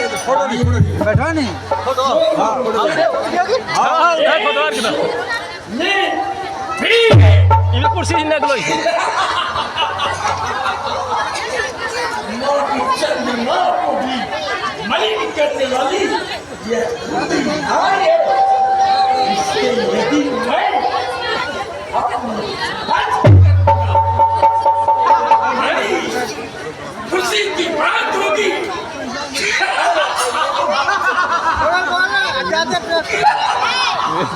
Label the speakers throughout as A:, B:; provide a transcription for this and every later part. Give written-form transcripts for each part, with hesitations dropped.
A: बैठा नहीं फोटो हाँ फोटो हाँ फोटो आर किधर ले ठीक है ये कुर्सी ने गलो मलिन करने वाली ये हमारे इसके यदि मैं खुशी की बात होगी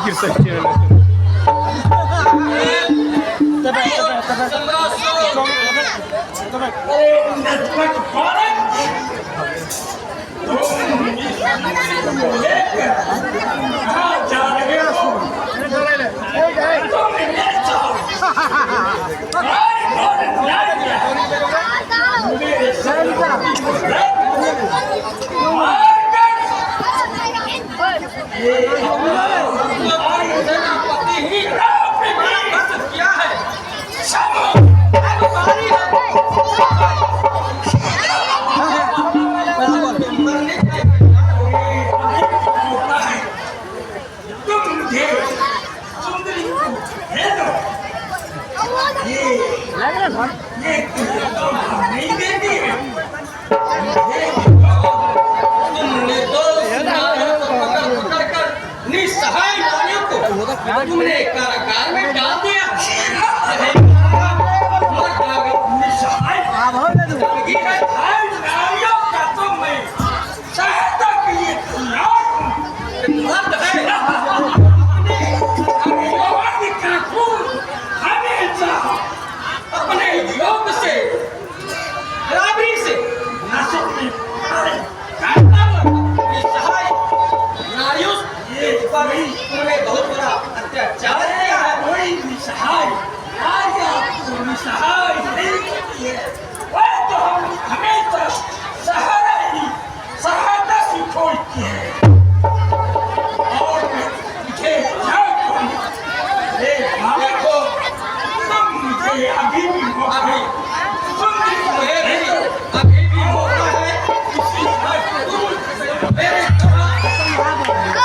A: गिर सकती है तुमने कारागार में डाल दिया।